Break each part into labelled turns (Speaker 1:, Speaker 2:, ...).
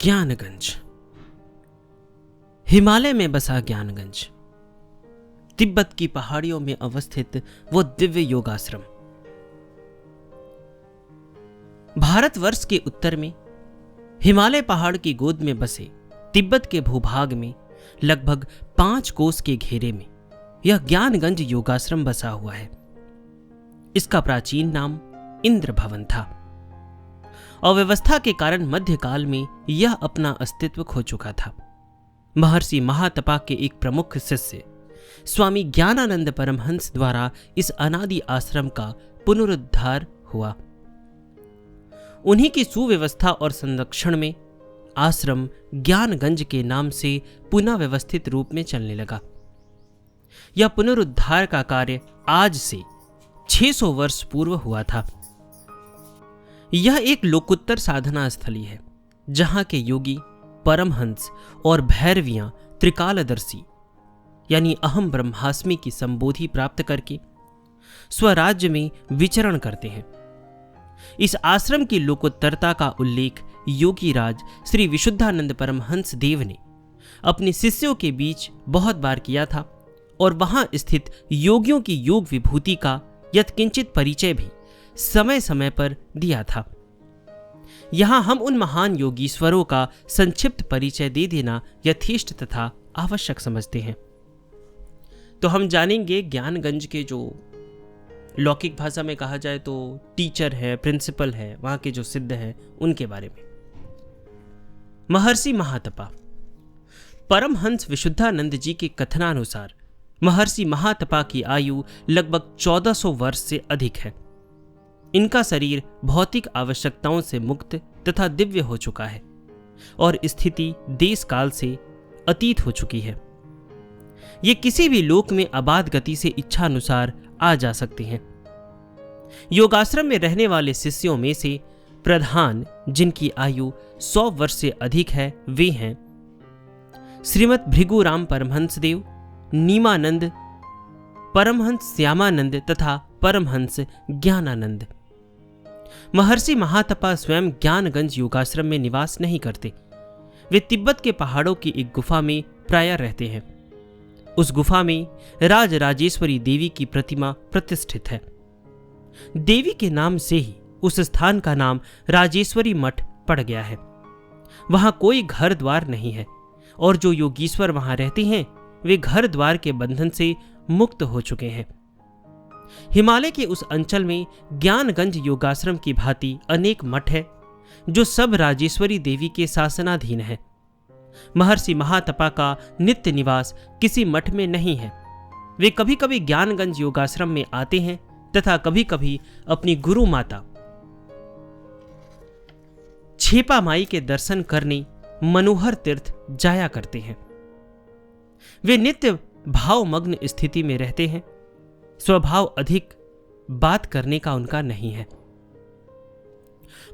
Speaker 1: ज्ञानगंज। हिमालय में बसा ज्ञानगंज, तिब्बत की पहाड़ियों में अवस्थित वो दिव्य योगाश्रम। भारतवर्ष के उत्तर में हिमालय पहाड़ की गोद में बसे तिब्बत के भूभाग में लगभग 5 कोस के घेरे में यह ज्ञानगंज योगाश्रम बसा हुआ है। इसका प्राचीन नाम इंद्र भवन था। अव्यवस्था के कारण मध्यकाल में यह अपना अस्तित्व खो चुका था। महर्षि महातपा के एक प्रमुख शिष्य स्वामी ज्ञानानंद परमहंस द्वारा इस अनादि आश्रम का पुनरुद्धार हुआ। उन्हीं की सुव्यवस्था और संरक्षण में आश्रम ज्ञानगंज के नाम से पुनः व्यवस्थित रूप में चलने लगा। यह पुनरुद्धार का कार्य आज से 600 वर्ष पूर्व हुआ था। यह एक लोकोत्तर साधना स्थली है, जहां के योगी परमहंस और भैरवियां त्रिकालदर्शी यानी अहम ब्रह्मास्मि की संबोधि प्राप्त करके स्वराज्य में विचरण करते हैं। इस आश्रम की लोकोत्तरता का उल्लेख योगी राज श्री विशुद्धानंद परमहंस देव ने अपने शिष्यों के बीच बहुत बार किया था और वहां स्थित योगियों की योग विभूति का यत्किंचित परिचय भी समय समय पर दिया था। यहां हम उन महान योगीश्वरों का संक्षिप्त परिचय दे देना यथेष्ट तथा आवश्यक समझते हैं। तो हम जानेंगे ज्ञानगंज के जो लौकिक भाषा में कहा जाए तो टीचर है, प्रिंसिपल है, वहां के जो सिद्ध हैं उनके बारे में। महर्षि महातपा। परमहंस विशुद्धानंद जी के कथनानुसार महर्षि महातपा की आयु लगभग 1400 वर्ष से अधिक है। इनका शरीर भौतिक आवश्यकताओं से मुक्त तथा दिव्य हो चुका है और स्थिति देश काल से अतीत हो चुकी है। ये किसी भी लोक में अबाध गति से इच्छा अनुसार आ जा सकते हैं। योगाश्रम में रहने वाले शिष्यों में से प्रधान जिनकी आयु 100 वर्ष से अधिक है वे हैं श्रीमद भृगुराम परमहंस देव, नीमानंद, परमहंस श्यामानंद तथा परमहंस ज्ञानानंद। महर्षि महातपा स्वयं ज्ञानगंज योगाश्रम में निवास नहीं करते। वे तिब्बत के पहाड़ों की एक गुफा में प्रायः रहते हैं। उस गुफा में राजराजेश्वरी देवी की प्रतिमा प्रतिष्ठित है। देवी के नाम से ही उस स्थान का नाम राजेश्वरी मठ पड़ गया है। वहां कोई घर द्वार नहीं है और जो योगीश्वर वहां रहते हैं वे घर द्वार के बंधन से मुक्त हो चुके हैं। हिमालय के उस अंचल में ज्ञानगंज योगाश्रम की भांति अनेक मठ है जो सब राजेश्वरी देवी के शासनाधीन है। महर्षि महातपा का नित्य निवास किसी मठ में नहीं है। वे कभी कभी ज्ञानगंज योगाश्रम में आते हैं तथा कभी कभी अपनी गुरु माता छेपा माई के दर्शन करने मनोहर तीर्थ जाया करते हैं। वे नित्य भावमग्न स्थिति में रहते हैं। स्वभाव अधिक बात करने का उनका नहीं है।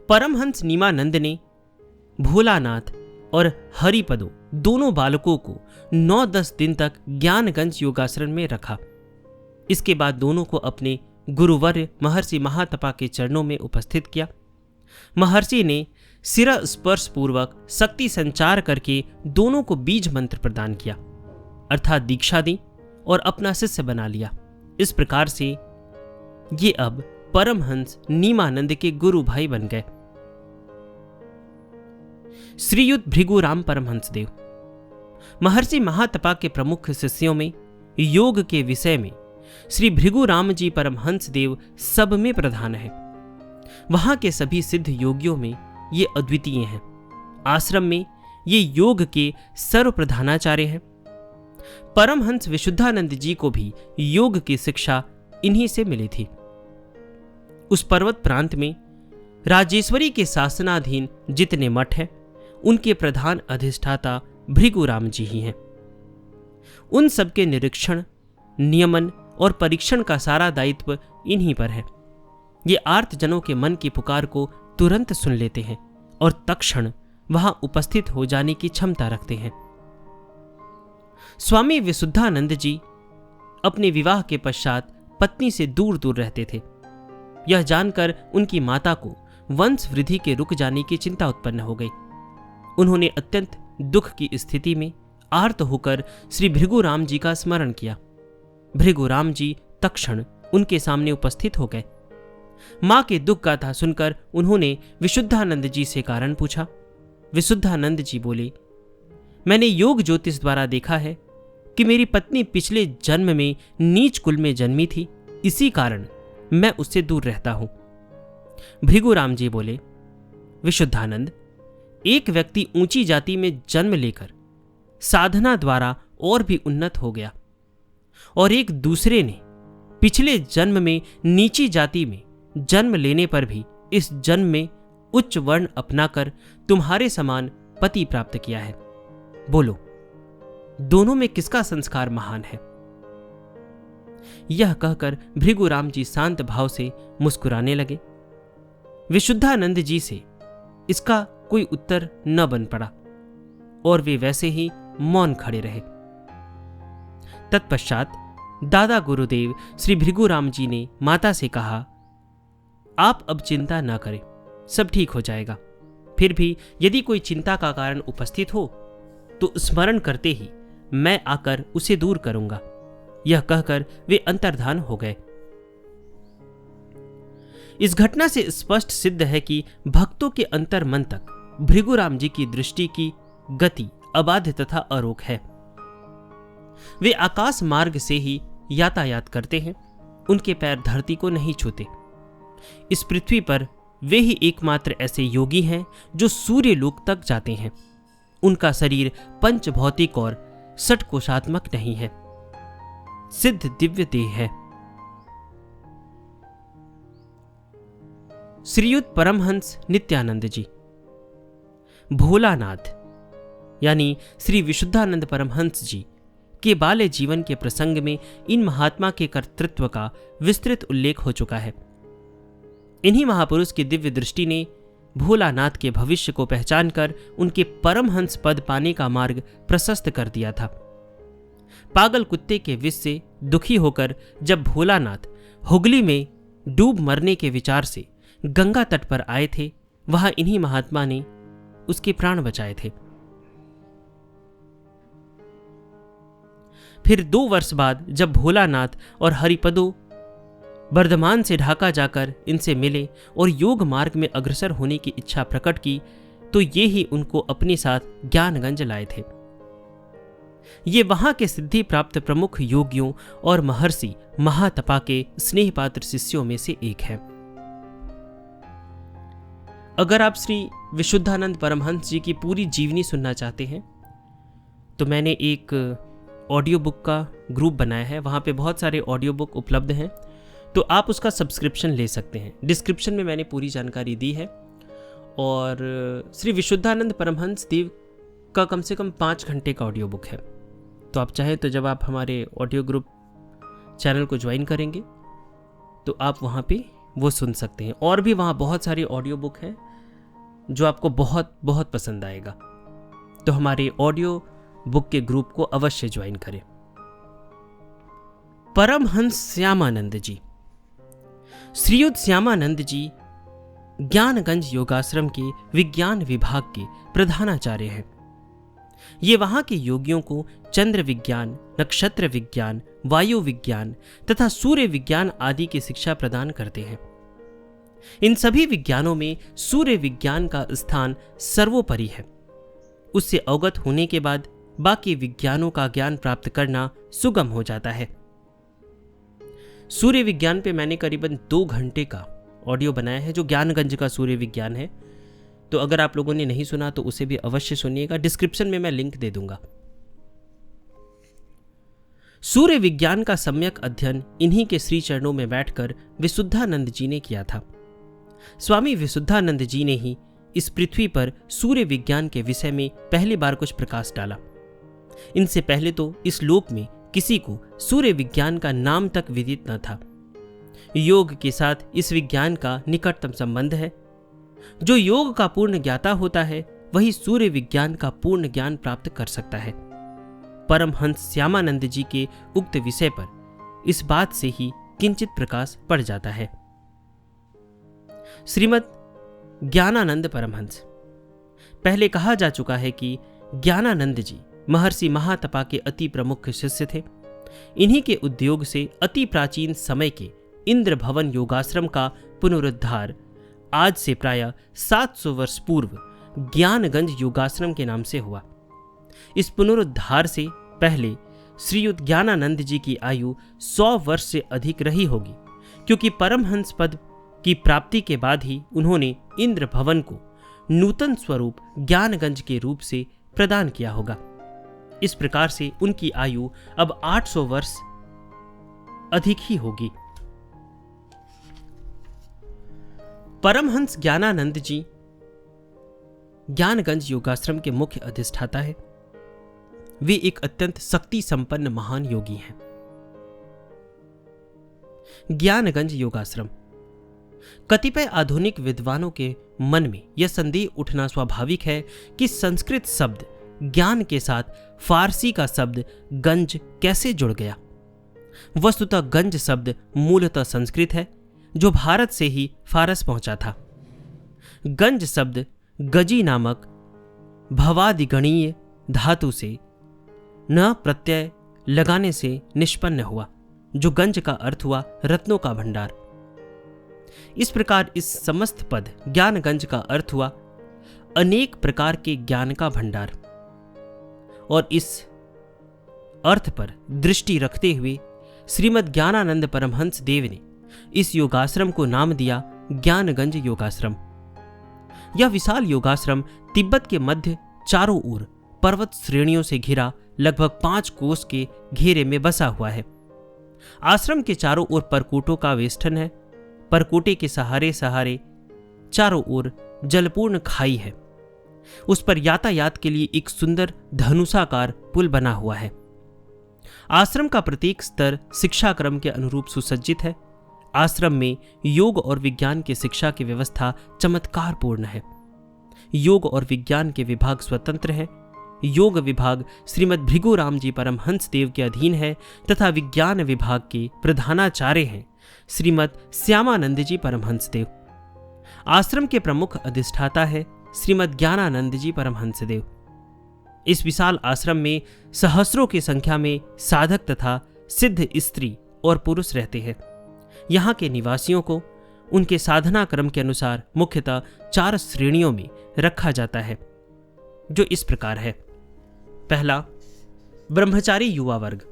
Speaker 1: परमहंस नीमानंद ने भोलानाथ और हरिपदो दोनों बालकों को 9-10 दिन तक ज्ञानगंज योगाश्रम में रखा। इसके बाद दोनों को अपने गुरुवर्य महर्षि महातपा के चरणों में उपस्थित किया। महर्षि ने सिर स्पर्श पूर्वक शक्ति संचार करके दोनों को बीज मंत्र प्रदान किया, अर्थात दीक्षा दी और अपना शिष्य बना लिया। इस प्रकार से ये अब परमहंस नीमानंद के गुरु भाई बन गए। श्रीयुत भृगुराम परमहंस देव महर्षि महातपा के प्रमुख शिष्यों में योग के विषय में श्री भृगुराम जी परमहंस देव सब में प्रधान है। वहां के सभी सिद्ध योगियों में ये अद्वितीय हैं। आश्रम में ये योग के सर्व प्रधानाचार्य हैं। परमहंस विशुद्धानंद जी को भी योग की शिक्षा इन्हीं से मिली थी। उस पर्वत प्रांत में राजेश्वरी के शासनाधीन जितने मठ हैं उनके प्रधान अधिष्ठाता भृगुराम जी ही हैं। उन सबके निरीक्षण, नियमन और परीक्षण का सारा दायित्व इन्हीं पर है। ये आर्तजनों के मन की पुकार को तुरंत सुन लेते हैं और तत्क्षण वहां उपस्थित हो जाने की क्षमता रखते हैं। स्वामी विशुद्धानंद जी अपने विवाह के पश्चात पत्नी से दूर दूर रहते थे। यह जानकर उनकी माता को वंश वृद्धि के रुक जाने की चिंता उत्पन्न हो गई। उन्होंने अत्यंत दुख की स्थिति में आर्त होकर श्री भृगुराम जी का स्मरण किया। भृगुराम जी तत्क्षण उनके सामने उपस्थित हो गए। मां के दुख गाथा सुनकर उन्होंने विशुद्धानंद जी से कारण पूछा। विशुद्धानंद जी बोले, मैंने योग ज्योतिष द्वारा देखा है कि मेरी पत्नी पिछले जन्म में नीच कुल में जन्मी थी, इसी कारण मैं उससे दूर रहता हूं। भृगुराम जी बोले, विशुद्धानंद, एक व्यक्ति ऊंची जाति में जन्म लेकर साधना द्वारा और भी उन्नत हो गया और एक दूसरे ने पिछले जन्म में नीची जाति में जन्म लेने पर भी इस जन्म में उच्च वर्ण अपनाकर तुम्हारे समान पति प्राप्त किया है। बोलो, दोनों में किसका संस्कार महान है? यह कहकर भृगुराम जी शांत भाव से मुस्कुराने लगे। विशुद्धानंद जी से इसका कोई उत्तर न बन पड़ा और वे वैसे ही मौन खड़े रहे। तत्पश्चात दादा गुरुदेव श्री भृगुराम जी ने माता से कहा, आप अब चिंता न करें, सब ठीक हो जाएगा। फिर भी यदि कोई चिंता का कारण उपस्थित हो तो स्मरण करते ही मैं आकर उसे दूर करूंगा। यह कहकर वे अंतर्धान हो गए। इस घटना से स्पष्ट सिद्ध है कि भक्तों के अंतर मन तक भृगुराम जी की दृष्टि की गति अबाध तथा अरोक है। वे आकाश मार्ग से ही यातायात करते हैं, उनके पैर धरती को नहीं छूते। इस पृथ्वी पर वे ही एकमात्र ऐसे योगी हैं जो सूर्य लोक तक जाते हैं। उनका शरीर पंच भौतिक और षटकोशात्मक नहीं है, सिद्ध दिव्य देह है। श्रीयुत परमहंस नित्यानंद जी, भोलानाथ यानी श्री विशुद्धानंद परमहंस जी के बाल्य जीवन के प्रसंग में इन महात्मा के कर्तृत्व का विस्तृत उल्लेख हो चुका है। इन्हीं महापुरुष की दिव्य दृष्टि ने भोलानाथ के भविष्य को पहचानकर उनके परमहंस पद पाने का मार्ग प्रशस्त कर दिया था। पागल कुत्ते के विष से दुखी होकर जब भोलानाथ हुगली में डूब मरने के विचार से गंगा तट पर आए थे, वहां इन्हीं महात्मा ने उसके प्राण बचाए थे। फिर 2 वर्ष बाद जब भोलानाथ और हरिपदो बर्धमान से ढाका जाकर इनसे मिले और योग मार्ग में अग्रसर होने की इच्छा प्रकट की, तो ये ही उनको अपने साथ ज्ञानगंज लाए थे। ये वहां के सिद्धि प्राप्त प्रमुख योगियों और महर्षि महातपा के स्नेह पात्र शिष्यों में से एक है। अगर आप श्री विशुद्धानंद परमहंस जी की पूरी जीवनी सुनना चाहते हैं तो मैंने एक ऑडियो बुक का ग्रुप बनाया है, वहाँ पे बहुत सारे ऑडियो बुक उपलब्ध हैं, तो आप उसका सब्सक्रिप्शन ले सकते हैं। डिस्क्रिप्शन में मैंने पूरी जानकारी दी है। और श्री विशुद्धानंद परमहंस देव का कम से कम 5 घंटे का ऑडियो बुक है, तो आप चाहें तो जब आप हमारे ऑडियो ग्रुप चैनल को ज्वाइन करेंगे तो आप वहाँ पे वो सुन सकते हैं। और भी वहाँ बहुत सारे ऑडियो बुक हैं जो आपको बहुत बहुत पसंद आएगा, तो हमारे ऑडियो बुक के ग्रुप को अवश्य ज्वाइन करें। परमहंस श्यामानंद जी, श्रीयुत श्यामानंद जी ज्ञानगंज योगाश्रम के विज्ञान विभाग के प्रधानाचार्य हैं। ये वहां के योगियों को चंद्र विज्ञान, नक्षत्र विज्ञान, वायु विज्ञान तथा सूर्य विज्ञान आदि की शिक्षा प्रदान करते हैं। इन सभी विज्ञानों में सूर्य विज्ञान का स्थान सर्वोपरि है। उससे अवगत होने के बाद बाकी विज्ञानों का ज्ञान प्राप्त करना सुगम हो जाता है। सूर्य विज्ञान पे मैंने करीबन 2 घंटे का ऑडियो बनाया है जो ज्ञानगंज का सूर्य विज्ञान है, तो अगर आप लोगों ने नहीं सुना तो उसे भी अवश्य सुनिएगा। डिस्क्रिप्शन में मैं लिंक दे दूंगा। सूर्य विज्ञान का सम्यक अध्ययन इन्हीं के श्री चरणों में बैठकर विशुद्धानंद जी ने किया था। स्वामी विशुद्धानंद जी ने ही इस पृथ्वी पर सूर्य विज्ञान के विषय में पहली बार कुछ प्रकाश डाला। इनसे पहले तो इस लोक में किसी को सूर्य विज्ञान का नाम तक विदित न था। योग के साथ इस विज्ञान का निकटतम संबंध है। जो योग का पूर्ण ज्ञाता होता है वही सूर्य विज्ञान का पूर्ण ज्ञान प्राप्त कर सकता है। परमहंस श्यामानंद जी के उक्त विषय पर इस बात से ही किंचित प्रकाश पड़ जाता है। श्रीमद ज्ञानानंद परमहंस पहले कहा जा चुका है कि ज्ञानानंद जी महर्षि महातपा के अति प्रमुख शिष्य थे। इन्हीं के उद्योग से अति प्राचीन समय के इंद्र भवन योगाश्रम का पुनरुद्धार आज से प्रायः 700 वर्ष पूर्व ज्ञानगंज योगाश्रम के नाम से हुआ। इस पुनरुद्धार से पहले श्रीयुत ज्ञानानंद जी की आयु 100 वर्ष से अधिक रही होगी, क्योंकि परमहंस पद की प्राप्ति के बाद ही उन्होंने इंद्र भवन को नूतन स्वरूप ज्ञानगंज के रूप से प्रदान किया होगा। इस प्रकार से उनकी आयु अब 800 वर्ष अधिक ही होगी। परमहंस ज्ञानानंद जी ज्ञानगंज योगाश्रम के मुख्य अधिष्ठाता है। वे एक अत्यंत शक्ति संपन्न महान योगी हैं। ज्ञानगंज योगाश्रम। कतिपय आधुनिक विद्वानों के मन में यह संदेह उठना स्वाभाविक है कि संस्कृत शब्द ज्ञान के साथ फारसी का शब्द गंज कैसे जुड़ गया। वस्तुतः गंज शब्द मूलतः संस्कृत है, जो भारत से ही फारस पहुंचा था। गंज शब्द गजी नामक भवादिगणीय धातु से न प्रत्यय लगाने से निष्पन्न हुआ, जो गंज का अर्थ हुआ रत्नों का भंडार। इस प्रकार इस समस्त पद ज्ञानगंज का अर्थ हुआ अनेक प्रकार के ज्ञान का भंडार। और इस अर्थ पर दृष्टि रखते हुए श्रीमद् ज्ञानानंद परमहंस देव ने इस योगाश्रम को नाम दिया ज्ञानगंज योगाश्रम। यह विशाल योगाश्रम तिब्बत के मध्य चारों ओर पर्वत श्रेणियों से घिरा लगभग 5 कोस के घेरे में बसा हुआ है। आश्रम के चारों ओर परकोटों का वेष्टन है। परकोटे के सहारे सहारे चारों ओर जलपूर्ण खाई है। उस पर यातायात के लिए एक सुंदर धनुषाकार पुल बना हुआ है। आश्रम का प्रत्येक स्तर शिक्षा क्रम के अनुरूप सुसज्जित है। आश्रम में योग और विज्ञान की शिक्षा की व्यवस्था चमत्कारपूर्ण है। योग और विज्ञान के विभाग स्वतंत्र है। योग विभाग श्रीमद् भृगुराम जी परमहंस देव के अधीन है तथा विज्ञान विभाग के प्रधानाचार्य हैं श्रीमद् श्यामानंद जी परमहंस देव। आश्रम के प्रमुख अधिष्ठाता है श्रीमद् ज्ञानानंद जी परमहंस देव। इस विशाल आश्रम में सहस्रों की संख्या में साधक तथा सिद्ध स्त्री और पुरुष रहते हैं। यहाँ के निवासियों को उनके साधना क्रम के अनुसार मुख्यतः 4 श्रेणियों में रखा जाता है, जो इस प्रकार है। पहला, ब्रह्मचारी युवा वर्ग।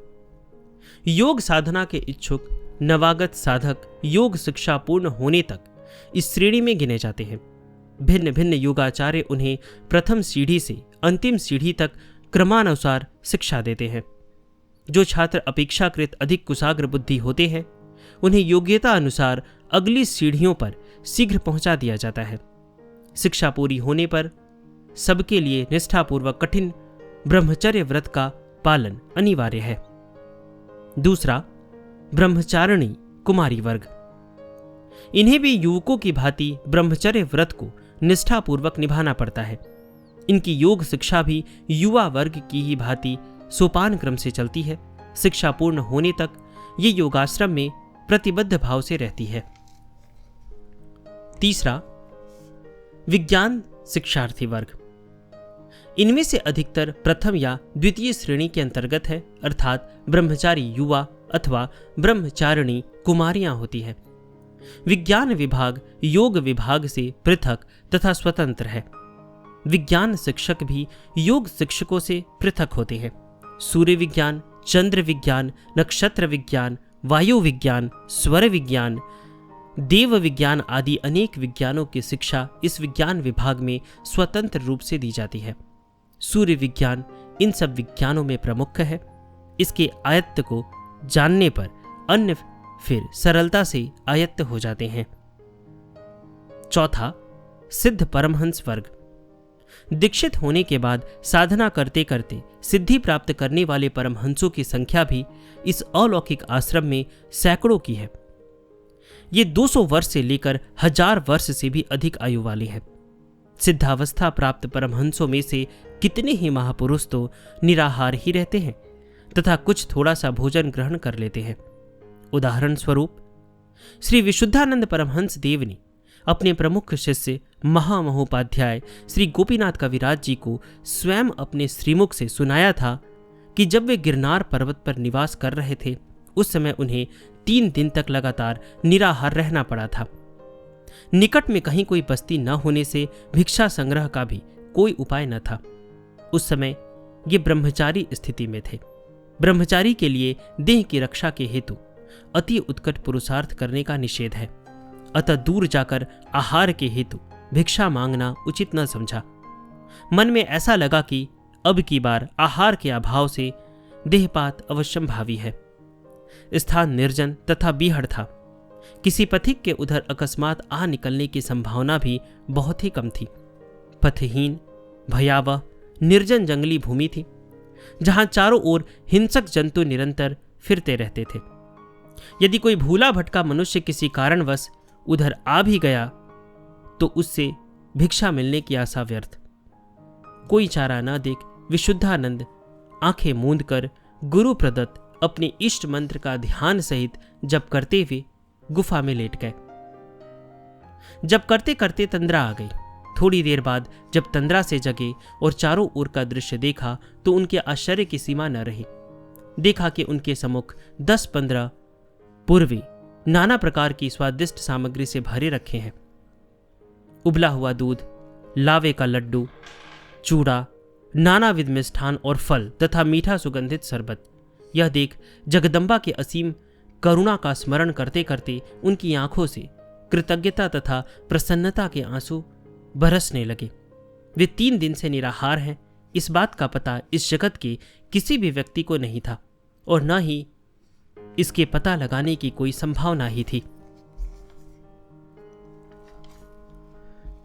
Speaker 1: योग साधना के इच्छुक नवागत साधक योग शिक्षा पूर्ण होने तक इस श्रेणी में गिने जाते हैं। भिन्न भिन्न योगाचार्य उन्हें प्रथम सीढ़ी से अंतिम सीढ़ी तक क्रमानुसार शिक्षा देते हैं। जो छात्र अपेक्षाकृत अधिक कुशाग्र बुद्धि होते हैं, उन्हें योग्यता अनुसार अगली सीढ़ियों पर शीघ्र पहुंचा दिया जाता है। शिक्षा पूरी होने पर सबके लिए निष्ठापूर्वक कठिन ब्रह्मचर्य व्रत का पालन अनिवार्य है। दूसरा, ब्रह्मचारिणी कुमारी वर्ग। इन्हें भी युवकों की भांति ब्रह्मचर्य व्रत को निष्ठापूर्वक निभाना पड़ता है। इनकी योग शिक्षा भी युवा वर्ग की ही भांति सोपान क्रम से चलती है। शिक्षा पूर्ण होने तक ये योगाश्रम में प्रतिबद्ध भाव से रहती है। तीसरा, विज्ञान शिक्षार्थी वर्ग। इनमें से अधिकतर प्रथम या द्वितीय श्रेणी के अंतर्गत है, अर्थात ब्रह्मचारी युवा अथवा ब्रह्मचारिणी कुमारियां होती है। विज्ञान विभाग योग विभाग से पृथक तथा स्वतंत्र है। विज्ञान शिक्षक भी योग शिक्षकों से पृथक होते हैं। सूर्य विज्ञान, चंद्र विज्ञान, नक्षत्र विज्ञान, वायु विज्ञान, स्वर विज्ञान, देव विज्ञान आदि अनेक विज्ञानों की शिक्षा इस विज्ञान विभाग में स्वतंत्र रूप से दी जाती है। सूर्य विज्ञान इन सब विज्ञानों में प्रमुख है। इसके आयत्त को जानने पर अन्य फिर सरलता से आयत्त हो जाते हैं। चौथा, सिद्ध परमहंस वर्ग। दीक्षित होने के बाद साधना करते करते सिद्धि प्राप्त करने वाले परमहंसों की संख्या भी इस अलौकिक आश्रम में सैकड़ों की है। ये 200 वर्ष से लेकर 1000 वर्ष से भी अधिक आयु वाले हैं। सिद्धावस्था प्राप्त परमहंसों में से कितने ही महापुरुष तो निराहार ही रहते हैं तथा कुछ थोड़ा सा भोजन ग्रहण कर लेते हैं। उदाहरण स्वरूप श्री विशुद्धानंद परमहंस देव ने अपने प्रमुख शिष्य महामहोपाध्याय श्री गोपीनाथ कविराज जी को स्वयं अपने श्रीमुख से सुनाया था कि जब वे गिरनार पर्वत पर निवास कर रहे थे उस समय उन्हें 3 दिन तक लगातार निराहार रहना पड़ा था। निकट में कहीं कोई बस्ती न होने से भिक्षा संग्रह का भी कोई उपाय न था। उस समय ये ब्रह्मचारी स्थिति में थे। ब्रह्मचारी के लिए देह की रक्षा के हेतु अति उत्कट पुरुषार्थ करने का निषेध है, अतः दूर जाकर आहार के हेतु भिक्षा मांगना उचित न समझा। मन में ऐसा लगा कि अब की बार आहार के अभाव से देहपात अवश्यंभावी है। स्थान निर्जन तथा बीहड़ था। किसी पथिक के उधर अकस्मात आ निकलने की संभावना भी बहुत ही कम थी। पथहीन, भयावह, निर्जन जंगली भूमि थी जहां चारों ओर हिंसक जंतु निरंतर फिरते रहते थे। यदि कोई भूला भटका मनुष्य किसी कारणवश उधर आ भी गया तो उससे भिक्षा मिलने की आशा व्यर्थ। कोई चारा न देख विशुद्धानंद आंखें मूंद कर गुरु प्रदत्त अपने इष्ट मंत्र का ध्यान सहित जप करते हुए गुफा में लेट गए। जप करते करते तंद्रा आ गई। थोड़ी देर बाद जब तंद्रा से जगे और चारों ओर का दृश्य देखा तो उनके आश्चर्य की सीमा न रही। देखा कि उनके सम्मुख 10-15 पूर्वी नाना प्रकार की स्वादिष्ट सामग्री से भरे रखे हैं। उबला हुआ दूध, लावे का लड्डू, चूड़ा, नानाविध मिष्ठान और फल तथा मीठा सुगंधित शरबत। यह देख जगदम्बा के असीम करुणा का स्मरण करते करते उनकी आंखों से कृतज्ञता तथा प्रसन्नता के आंसू बरसने लगे। वे 3 दिन से निराहार हैं, इस बात का पता इस जगत के किसी भी व्यक्ति को नहीं था और न ही इसके पता लगाने की कोई संभावना ही थी।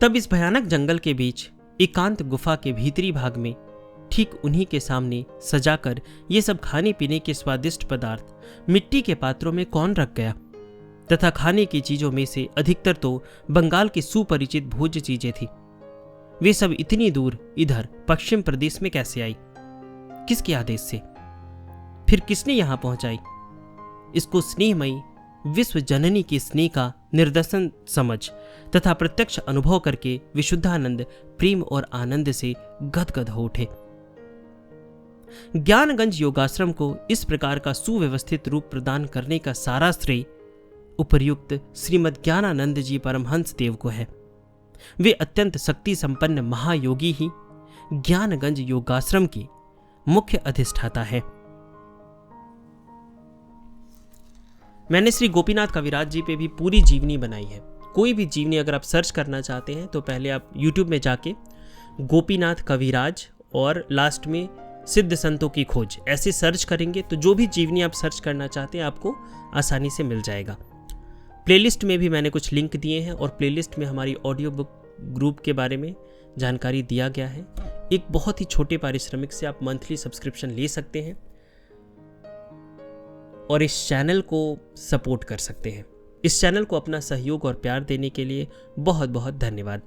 Speaker 1: तब इस भयानक जंगल के बीच एकांत गुफा के भीतरी भाग में ठीक उन्हीं के सामने सजाकर ये सब खाने पीने के स्वादिष्ट पदार्थ मिट्टी के पात्रों में कौन रख गया तथा खाने की चीजों में से अधिकतर तो बंगाल की सुपरिचित भोज्य चीजें थी। वे सब इतनी दूर इधर पश्चिम प्रदेश में कैसे आई? किसके आदेश से? फिर किसने यहां पहुंचाई? इसको स्नेहमयी विश्व जननी के स्नेह का निर्दर्शन समझ तथा प्रत्यक्ष अनुभव करके विशुद्धानंद प्रेम और आनंद से गदगद हो उठे। ज्ञानगंज योगाश्रम को इस प्रकार का सुव्यवस्थित रूप प्रदान करने का सारा श्रेय उपर्युक्त श्रीमद् ज्ञानानंद जी परमहंस देव को है। वे अत्यंत शक्ति संपन्न महायोगी ही ज्ञानगंज योगाश्रम के मुख्य अधिष्ठाता है। मैंने श्री गोपीनाथ कविराज जी पे भी पूरी जीवनी बनाई है। कोई भी जीवनी अगर आप सर्च करना चाहते हैं तो पहले आप YouTube में जाके गोपीनाथ कविराज और लास्ट में सिद्ध संतों की खोज ऐसे सर्च करेंगे तो जो भी जीवनी आप सर्च करना चाहते हैं आपको आसानी से मिल जाएगा। प्लेलिस्ट में भी मैंने कुछ लिंक दिए हैं और प्लेलिस्ट में हमारी ऑडियो बुक ग्रुप के बारे में जानकारी दिया गया है। एक बहुत ही छोटे पारिश्रमिक से आप मंथली सब्सक्रिप्शन ले सकते हैं और इस चैनल को सपोर्ट कर सकते हैं। इस चैनल को अपना सहयोग और प्यार देने के लिए बहुत बहुत धन्यवाद।